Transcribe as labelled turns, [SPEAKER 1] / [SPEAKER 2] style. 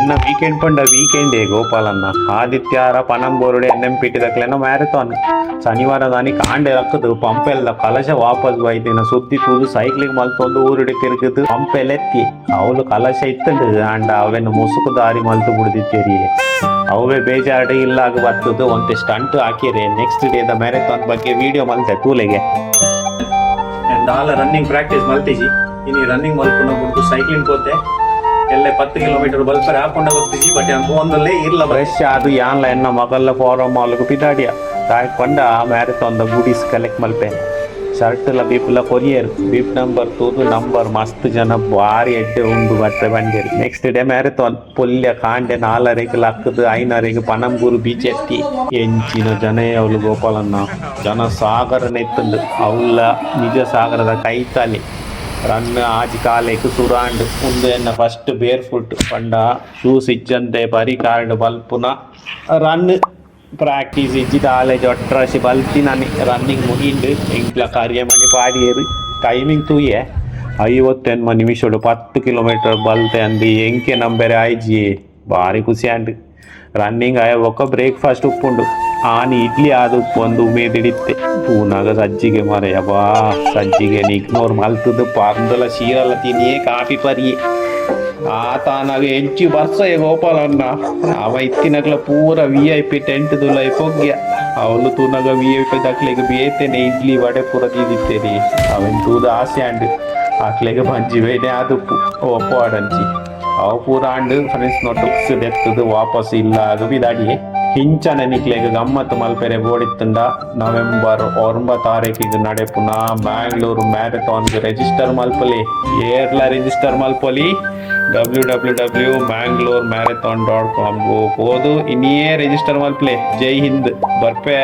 [SPEAKER 1] ಎನ್ನ ವೀಕೆಂಡ್ ಪಂಡ ವೀಕೆಂಡೇ ಗೋಪಾಲನ್ನ ಆದಿತ್ಯಾರ ಪನಂಬೋರುಡೆ NMPT ದಕ್ಲೆನೋ marathon ಶನಿವಾರ ದಾನಿ ಕಾಂಡೆ ರಕ್ಕದು ಪಂಪೆಲ್ಲ ಕಲಶ ವಾಪಸ್ ಬೈದಿನ ಸುದ್ದಿ ತೂದು ಸೈಕ್ಲಿಂಗ್ ಮಲ್ತೊಂದು ಊರುಡೆ ತಿರುಗಿದು ಪಂಪೆಲೆತ್ತಿ ಅವಳು ಕಲಶ ಇತ್ತಂಡು ಅಂಡ ಅವೆನ್ನು ಮುಸುಕು ದಾರಿ ಮಲ್ತು ಬಿಡ್ದಿತ್ತೇರಿ ಅವೇ ಬೇಜಾರು ಇಲ್ಲಾಗ ಬರ್ತದು ಒಂತೆ ಸ್ಟಂಟ್ ಹಾಕಿರಿ ನೆಕ್ಸ್ಟ್ ಡೇ ದ ಮ್ಯಾರಥಾನ್ ಬಗ್ಗೆ ವಿಡಿಯೋ ಮಲ್ತೆ ತೂಲೆಗೆ ದಾಲ ರನ್ನಿಂಗ್ ಪ್ರಾಕ್ಟೀಸ್ ಮಲ್ತಿಜಿ ಇನ್ನು ರನ್ನಿಂಗ್ ಮಲ್ಪುನ ಬಿಟ್ಟು ಸೈಕ್ಲಿಂಗ್ ಹೋತೆ ಎಲ್ಲ 10 ಕಿಲೋಮೀಟರ್ ಬಲ್ಪರೆ ಹಾಕೊಂಡ ಹೋಗ್ತಿಜಿ ಬಟ್ ಒಂದಲ್ಲೇ ಇರ್ಲ ಫ್ರೆಶ್ ಅದು ಯಾನ್ಲ ಎನ್ನ ಮಗಲ್ಲ ಫಾರಂ ಮಾಲ್ಗು ಪಿದಾಡಿಯ ತಾಯ್ಕೊಂಡ ಆ marathon the goodies collect Malpe shirt ಲ ಬೀಪ್ಲ ಕೊರಿಯರ್ ಬೀಪ್ ನಂಬರ್ ತೂದು ನಂಬರ್ ಮಸ್ತ್ ಜನ ಭಾರಿ ಎಡ್ಡೆ ಉಂಡು ಮತ್ತೆ ಬಂದಿರು ನೆಕ್ಸ್ಟ್ ಡೇ ಮ್ಯಾರಥಾನ್ ಪೊಲ್ಯ ಕಾಂಡೆ 4:30 ಲಕ್ಕದು 5:30 ಪನಂಬೂರು ಬೀಚ್ ಎತ್ತಿ ಎಂಚಿನ ಜನ ಅವಳು ಗೋಪಾಲನ್ನ ಜನ ಸಾಗರ ನೆತ್ತಂದು ಅವಳ ನಿಜ ಸಾಗರದ ಕೈತಾಲಿ ರನ್ ಆಜಿ ಕಾಲೇಕು ಸುರಾಂಡ್ ಒಂದು ಎನ್ನ ಫಸ್ಟ್ ಬೇರ್ ಫುಟ್ ಪಂಡ ಶೂಸ್ ಇಜ್ಜಂತೆ ಬರಿ ಕಾರ್ಡ್ ಬಲ್ಪುನ ರನ್ ಪ್ರಾಕ್ಟೀಸ್ ಇಜ್ಜಿ ಕಾಲೇಜ್ ಒಟ್ರಾಶಿ ಬಲ್ತಿನಾನಿ ರನ್ನಿಂಗ್ ಮುಗಿಂಡು ಎಂಕ್ಲ ಕಾರ್ಯಮಣಿ ಪಾಡಿಯರು ಟೈಮಿಂಗ್ ತೂಯೆ 51 ನಿಮಿಷಡು 10 ಕಿಲೋಮೀಟರ್ ಬಲ್ತೆ ಅಂದು ಎಂಕೆ ನಂಬೆರೆ ಆಯ್ಜಿ ಭಾರಿ ಖುಷಿ ಅಂಡು ರನ್ನಿಂಗ್ ಆಯ ಒಕ್ಕ ಬ್ರೇಕ್ಫಾಸ್ಟ್ ಉಪ್ಪುಂಡು ಆನಿ ಇಡ್ಲಿ ಆದ ಉಪ್ಪು ಒಂದು ಉಮೇದಿಡಿತ್ತೆ ಪೂನಾಗ ಸಜ್ಜಿಗೆ ಮರೆಯಬಾ ಸಜ್ಜಿಗೆ ಇಗ್ನೋರ್ ಮಲ್ತದ್ದು ಪಂದಲ ಶೀರಲ್ಲ ತಿನ್ನಿಯೇ ಕಾಫಿ ಪರಿಯೇ ತಾನಾಗ ಎಂಚು ಬರ್ಸ ಗೋಪಾಲನ್ನ ಅವ ಇತ್ತಿನಗ್ಲ ಪೂರ VIP ಟೆಂಟ್ ದು ಲೈಫ್ ಹೋಗ್ಯ ಅವಳು ತೂನಾಗ VIP ದಕ್ಲೆಗೆ ಬೇತೇನೆ ಇಡ್ಲಿ ವಡೆ ಪೂರ ತಿಂದಿತ್ತೇನೆ ಅವನ್ ತೂದ ಆಸೆ ಅಂಡು ಆಕ್ಲೆಗೆ ಬಂಜಿ ಬೇನೆ ಆದುಪ್ಪು ಒಪ್ಪು ಆಡಂಚಿ ಅವ ಪೂರ ಅಂಡು ಫ್ರೆಂಡ್ಸ್ ನೋಟುಕ್ಸ್ ದೆತ್ತದು ವಾಪಸ್ ಇಲ್ಲ ಅದು ಬಿದಾಡಿಯೇ ಹಿಂಚನೆ ನಿಕ್ಲೆಗೆ ಗಮ್ಮತ್ತು ಮಲ್ಪೆರೆ ಬೋಡಿತ್ತಂಡ ನವೆಂಬರ್ 9 ನಡೆಪುನ ಮ್ಯಾಂಗ್ಳೂರು ಮ್ಯಾರಥಾನ್ಗೆ ರಿಜಿಸ್ಟರ್ ಮಲ್ಪಲಿ ಏರ್ಲ ರಿಜಿಸ್ಟರ್ ಮಲ್ಪಲಿ www.mangaloremarathon.com ಹೋದು ಇನ್ನಿಯೇ ರಿಜಿಸ್ಟರ್ ಮಲ್ಪಲೆ ಜೈ ಹಿಂದ್ ಬರ್ಪೆ.